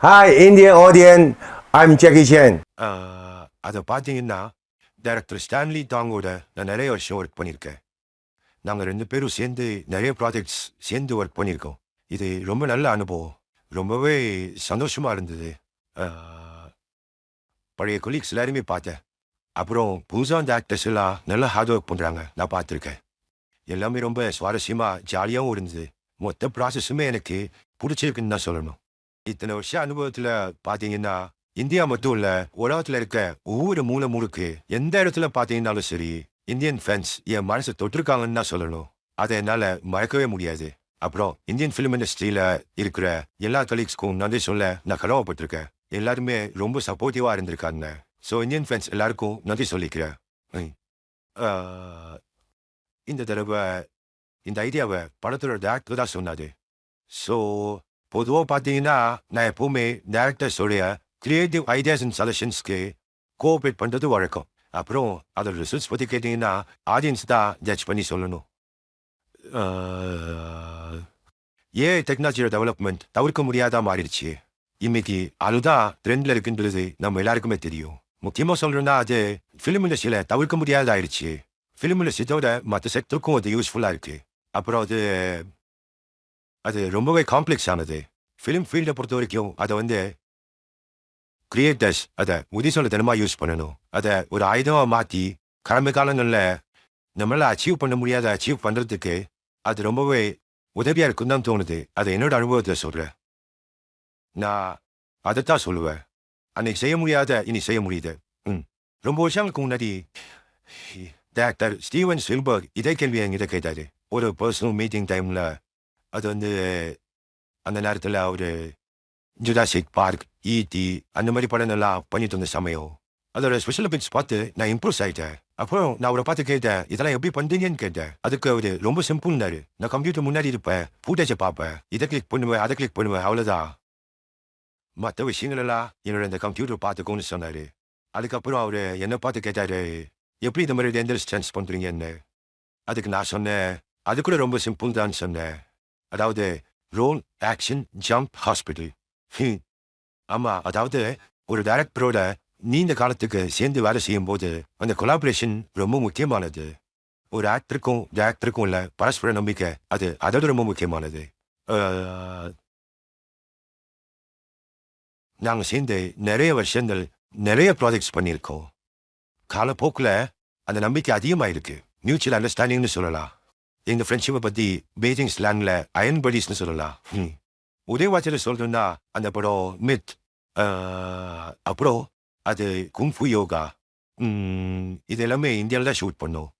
Hi, Indian audience. I'm Jackie Chan. அதை பார்த்தீங்கன்னா director Stanley டாங்கோட நான் நிறைய வருஷம் ஒர்க் பண்ணியிருக்கேன். நாங்கள் 2 பேரும் சேர்ந்து நிறைய ப்ராஜெக்ட்ஸ் சேர்ந்து ஒர்க் பண்ணியிருக்கோம். இது ரொம்ப நல்ல அனுபவம். ரொம்பவே சந்தோஷமா இருந்தது. பழைய கொலீக்ஸ் எல்லாருமே பார்த்தேன். அப்புறம் புதுசாக அந்த ஆக்டர்ஸ் எல்லாம் நல்லா ஹார்ட் ஒர்க் பண்ணுறாங்க. நான் பார்த்துருக்கேன். எல்லாமே ரொம்ப சுவாரஸ்யமாக ஜாலியாகவும் இருந்தது. மொத்த ப்ராசஸுமே எனக்கு பிடிச்சிருக்குன்னு தான் சொல்லணும். இத்தனை வருஷம் அனுபவத்தில் பார்த்தீங்கன்னா இந்தியா மட்டும் இல்ல உலகத்தில் இருக்க ஒவ்வொரு மூலை முழுக்கு எந்த இடத்துல பார்த்தீங்கன்னாலும் சரி இந்தியன் ஃபேன்ஸ் என் மனசை தொட்டிருக்காங்கன்னு தான் சொல்லணும். அதை என்னால் மறக்கவே முடியாது. அப்புறம் இந்தியன் ஃபிலிம் இண்டஸ்ட்ரியில் இருக்கிற எல்லா கலீக்ஸ்க்கும் நன்றி சொல்ல நான் கடமைப்பட்டிருக்கேன். எல்லாருமே ரொம்ப சப்போர்ட்டிவாக இருந்திருக்காங்க. ஸோ இந்தியன் ஃபேன்ஸ் எல்லாருக்கும் நன்றி சொல்லிக்கிறேன். இந்த தடவை இந்த ஐடியாவை படத்தோட டேரக்டர் தான் சொன்னாரு. ஸோ பொதுவாக பார்த்தீங்கன்னா நான் எப்பவுமே டேரக்டர்ஸோடைய கிரியேட்டிவ் ஐடியாஸ் அண்ட் சஜஷன்ஸ்க்கு கோஆப்ரேட் பண்ணுறது வழக்கம். அப்புறம் அதோட ரிசல்ட்ஸ் பற்றி கேட்டிங்கன்னா ஆடியன்ஸ் தான் ஜட்ஜ் பண்ணி சொல்லணும். டெக்னாலஜியோட டெவலப்மெண்ட் தவிர்க்க முடியாதா மாறிடுச்சு. இன்னைக்கு அதுதான் ட்ரெண்டில் இருக்குன்றது நம்ம எல்லாருக்குமே தெரியும். முக்கியமாக சொல்கிறோன்னா அது ஃபிலிம் இண்டஸ்ட்ரியில் தவிர்க்க முடியாதாயிருச்சு. ஃபிலிம் இண்டஸ்ட்ரியோட மற்ற செக்டருக்கும் அது யூஸ்ஃபுல்லாக இருக்குது. அப்புறம் அது ரொம்பவே காம்ப்ளெக்ஸ் ஆனது. ஃபிலிம் ஃபீல்டை பொறுத்த வரைக்கும் அதை கிரியேட்டர்ஸ் அதை தினமாக யூஸ் பண்ணணும். அதை ஒரு ஆயுதமாக மாற்றி கடமை காலங்களில் நம்மளால் அச்சீவ் பண்ண முடியாத அச்சீவ் பண்ணுறதுக்கு அது ரொம்பவே உதவியாக இருக்குன்னு தான் தோணுது. அதை என்னோட அனுபவத்தில் சொல்கிறேன். நான் அதைத்தான் சொல்லுவேன். அன்னைக்கு செய்ய முடியாத இனி செய்ய முடியுது. ரொம்ப வருஷங்களுக்கு முன்னாடி டாக்டர் ஸ்டீவன் ஸ்பில்பர்க் இதே கேள்வியை என்கிட்ட கேட்டாரு. ஒரு பர்சனல் மீட்டிங் டைமில் அது அந்த நேரத்தில் ஒரு ஜுராசிக் பார்க், ஈடி அந்த மாதிரி படங்கள்லாம் பண்ணிட்டு இருந்த சமயம் அதோட ஸ்பெஷல் எஃபெக்ட்ஸ் பார்த்து நான் இம்ப்ரூவ் ஆகிட்டேன். அப்புறம் நான் அவரை பார்த்து கேட்டேன், இதெல்லாம் எப்படி பண்ணுறீங்கன்னு கேட்டேன். அதுக்கு அவர் ரொம்ப சிம்பிள்னாரு. நான் கம்ப்யூட்டர் முன்னாடி இருப்பேன், ஃபுட்டேஜை பார்ப்பேன், இதை கிளிக் பண்ணுவேன், அதை கிளிக் பண்ணுவேன், அவ்வளோதான். மற்ற விஷயங்களெல்லாம் என்னோட இந்த கம்ப்யூட்டர் பார்த்துக்கோன்னு சொன்னார். அதுக்கப்புறம் அவர் என்னை பார்த்து கேட்டார், எப்படி இந்த மாதிரி எந்த ஸ்டான்ஸ் பண்ணுறீங்கன்னு. அதுக்கு நான் சொன்னேன், அது கூட ரொம்ப சிம்பிள் தான் சொன்னேன். அதாவது ரோல், ஆக்ஷன், ஜம்ப், ஹாஸ்பிட்டல். ஆமாம், அதாவது ஒரு டைரக்டரோட நீண்ட காலத்துக்கு சேர்ந்து வேலை செய்யும் போது அந்த கொலாபரேஷன் ரொம்ப முக்கியமானது. ஒரு ஆக்டருக்கும் டைரக்டருக்கும் உள்ள பரஸ்பர நம்பிக்கை அதோட ரொம்ப முக்கியமானது. நாங்கள் சேர்ந்து நிறைய வருஷங்கள் நிறைய ப்ராஜெக்ட்ஸ் பண்ணியிருக்கோம். காலப்போக்கில் அந்த நம்பிக்கை அதிகமாயிருக்கு. மியூச்சுவல் அண்டர்ஸ்டாண்டிங்னு சொல்லலாம். எங்கள் ஃப்ரெண்ட்ஷிப்பை பற்றி பீஜிங் ஸ்லாங்கில் அயன் படிஸ்னு சொல்லலாம். ஒரே வார்த்தையில் சொல்கிறோன்னா அந்த படம் மித். அப்புறம் அது குங்ஃபு யோகா. இது எல்லாமே இந்தியாவில் தான் ஷூட் பண்ணோம்.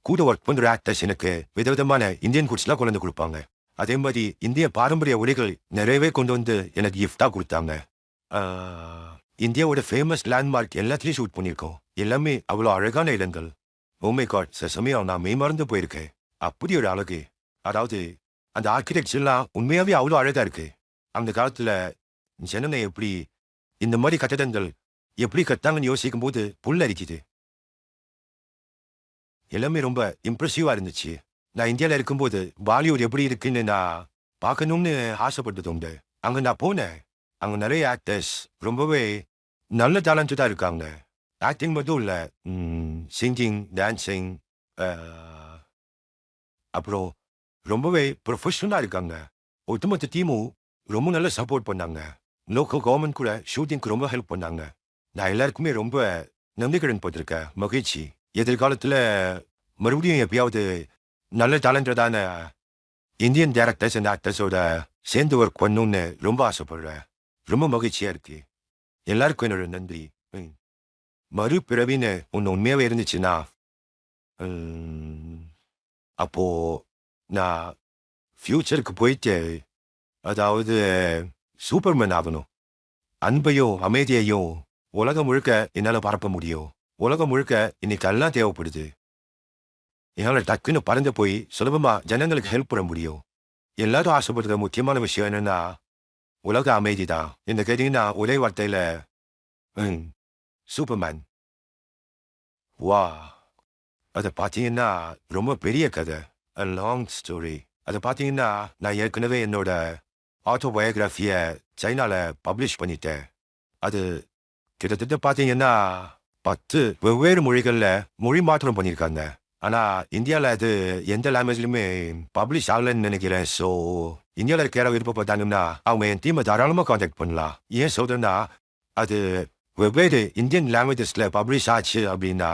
கூட ஒர்க் பண்ணுற ஆக்டர்ஸ் எனக்கு விதவிதமான இந்தியன் குட்ஸ்லாம் கொண்டு வந்து கொடுப்பாங்க. அதே மாதிரி இந்திய பாரம்பரிய உடைகள் நிறையவே கொண்டு வந்து எனக்கு கிஃப்டாக கொடுத்தாங்க. இந்தியாவோட ஃபேமஸ் லேண்ட்மார்க் எல்லாத்துலேயும் ஷூட் பண்ணியிருக்கோம். எல்லாமே அவ்வளோ அழகான இடங்கள். ஓமை காட், சில சமயம் நான் மெய்மறந்து போயிருக்கேன். அப்படி ஒரு அழகு. அதாவது அந்த ஆர்கிடெக்சர்லாம் உண்மையாகவே அவ்வளோ அழகாக இருக்கு. அந்த காலத்தில் ஜனனை எப்படி இந்த மாதிரி கட்டடங்கள் எப்படி கட்டாங்கன்னு யோசிக்கும் போது புல் அரிக்குது. எல்லாமே ரொம்ப இம்ப்ரெசிவாக இருந்துச்சு. நான் இந்தியாவில் இருக்கும்போது பாலிவுட் எப்படி இருக்குன்னு நான் பார்க்கணும்னு ஆசைப்பட்டது உண்டு. அங்கே நான் போனேன். அங்கே நிறைய ஆக்டர்ஸ் ரொம்பவே நல்ல டேலண்டடாக இருக்காங்க. ஆக்டிங் மட்டும் இல்லை, சிங்கிங், டான்ஸிங், அப்புறம் ரொம்பவே ப்ரொஃபஷனலாக இருக்காங்க. ஒட்டுமொத்த டீமும் ரொம்ப நல்லா சப்போர்ட் பண்ணாங்க. லோக்கல் கவர்மெண்ட் கூட ஷூட்டிங்க்கு ரொம்ப ஹெல்ப் பண்ணாங்க. நான் எல்லாருக்குமே ரொம்ப நம்பிக்கைடன் போட்டிருக்கேன். மகிழ்ச்சி. எதிர்காலத்தில் மறுபடியும் எப்பயாவது நல்ல டேலண்டடான இந்தியன் டேரக்டர்ஸ் அண்ட் ஆக்டர்ஸோட சேர்ந்து ஒர்க் பண்ணணும்னு ரொம்ப ஆசைப்படுறேன். ரொம்ப மகிழ்ச்சியாக இருக்கு. எல்லாருக்கும் என்னோட நன்றி. மறுபிறவின்னு ஒன்று உண்மையாகவே இருந்துச்சுன்னா அப்போ நான் ஃப்யூச்சருக்கு போயிட்டு அதாவது சூப்பர்மேன் ஆகணும். அன்பையும் அமைதியையும் உலகம் முழுக்க என்னால் பரப்ப முடியும். உலகம் முழுக்க இன்னைக்கு எல்லாம் தேவைப்படுது. என்னால் டக்குன்னு பறந்து போய் சுலபமாக ஜனங்களுக்கு ஹெல்ப் பண்ண முடியும். எல்லாரும் ஆசைப்படுற முக்கியமான விஷயம் என்னன்னா உலக அமைதி தான். இந்த கேட்டீங்கன்னா ஒரே வார்த்தையில் சூப்பர்மேன். வா, அதை பார்த்தீங்கன்னா ரொம்ப பெரிய கதை, a long story. அதை பார்த்தீங்கன்னா நான் ஏற்கனவே என்னோட ஆட்டோபயோகிராஃபியை சைனால பப்ளிஷ் பண்ணிட்டேன். அது கிட்டத்தட்ட பார்த்தீங்கன்னா 10 வெவ்வேறு மொழிகள்ல மொழி மாற்றம் பண்ணியிருக்காங்க. ஆனா இந்தியால அது எந்த லாங்குவேஜ்லயுமே பப்ளிஷ் ஆகலைன்னு நினைக்கிறேன். ஸோ இந்தியாவில் இருக்க யாராவது விருப்பப்பட்டாங்கன்னா அவங்க என் டீமை தாராளமாக காண்டாக்ட் பண்ணலாம். ஏன் சொல்றேன்னா அது வெவ்வேறு இந்தியன் லாங்குவேஜஸ்ல பப்ளிஷ் ஆச்சு அப்படின்னா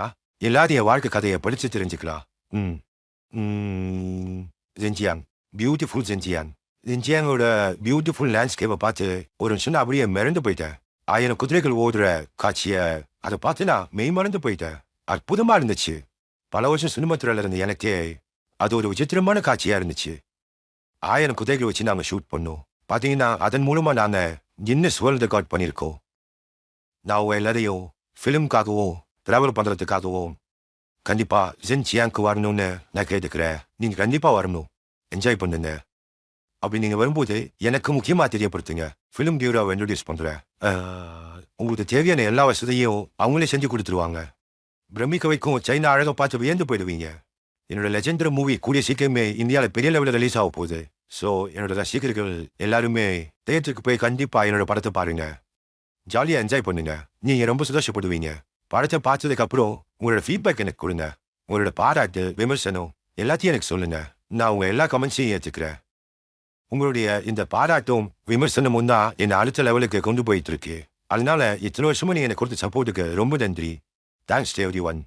எல்லாரும் என் வாழ்க்கை கதையை படிச்சு தெரிஞ்சுக்கலாம். ம் ஜென்ஜியாங், பியூட்டிஃபுல் ஜென்ஜியாங். ஜென்ஜியாங்கோட பியூட்டிஃபுல் லேண்ட்ஸ்கேப்பை பார்த்து ஒரு நிமிஷம் நான் அப்படியே மறந்து போயிட்டேன். 1000 குதிரைகள் ஓடுற காட்சியை அதை பார்த்து நான் மெய் மறந்து போயிட்டேன். அற்புதமா இருந்துச்சு. பல வருஷம் சினிமா துறையில இருந்த எனக்கே அது ஒரு விசித்திரமான காட்சியா இருந்துச்சு. 1000 குதிரைகளை வச்சு நாங்கள் ஷூட் பண்ணோம். பார்த்தீங்கன்னா அதன் மூலமா நாங்கள் கின்னஸ் வேர்ல்ட் ரெக்கார்ட் பண்ணியிருக்கோம். நான் உங்க எல்லாரையும் ஃபிலிம்காகவும் ட்ராவல் பண்ணுறதுக்காகவும் கண்டிப்பா ஜென்ஜியாங்க்கு வரணும்னு நான் கேட்டுக்கிறேன். நீங்க கண்டிப்பா வரணும், என்ஜாய் பண்ணுங்க. அப்படி நீங்க வரும்போது எனக்கு முக்கியமா தெரியப்படுத்துங்க. ஃபிலிம் பியூரோவை இன்ட்ரோடியூஸ் பண்றேன். உங்களுக்கு தேவையான எல்லா வசதியும் அவங்களே செஞ்சு கொடுத்துருவாங்க. பிரமிக்க வைக்கும் சைனா அழகை பார்த்து வியந்து போயிடுவீங்க. என்னோட லெஜெண்டரி மூவி கூடிய சீக்கிரமே இந்தியாவில் பெரிய லெவலில் ரிலீஸ் ஆக போகுது. ஸோ என்னோட ரசிகர்கள் எல்லாருமே தேட்டருக்கு போய் கண்டிப்பா என்னோட படத்தை பாருங்க. ஜாலியா என்ஜாய் பண்ணுங்க. நீங்க ரொம்ப சந்தோஷப்படுவீங்க. படத்தை பார்த்ததுக்கு அப்புறம் உங்களோட ஃபீட்பேக் எனக்கு கொடுங்க. உங்களோட பாராட்டு, விமர்சனம் எல்லாத்தையும் எனக்கு சொல்லுங்க. நான் உங்க எல்லா கமெண்ட்ஸையும் ஏற்றுக்கிறேன். உங்களுடைய இந்த பாராட்டும் விமர்சனமும் தான் என்னை அடுத்த லெவலுக்கு கொண்டு போயிட்டு இருக்கு. அதனால இத்தனை வருஷமும் நீங்க எனக்கு கொடுத்த சப்போர்ட்டுக்கு ரொம்ப நன்றி. Thanks to everyone.